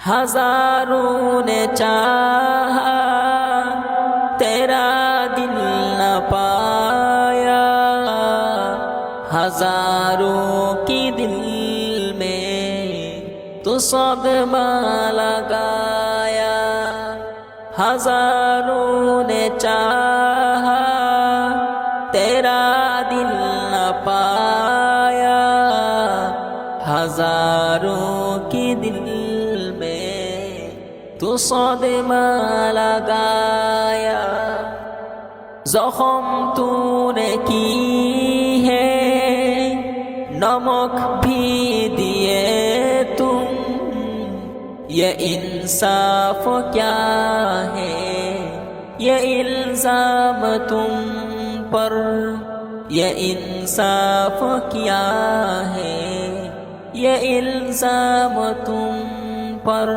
ہزاروں نے چاہا تیرا دل نہ پایا، ہزاروں کی دل میں تو صدمہ لگایا، ہزاروں نے چاہا تیرا دل نہ پایا، ہزاروں کی دل میں تو صدمہ لگایا، زخم تو نے کی ہے نمک بھی دیے تم، یہ انصاف کیا ہے، یہ الزام تم پر، یہ انصاف کیا ہے، یہ الزام تم پر۔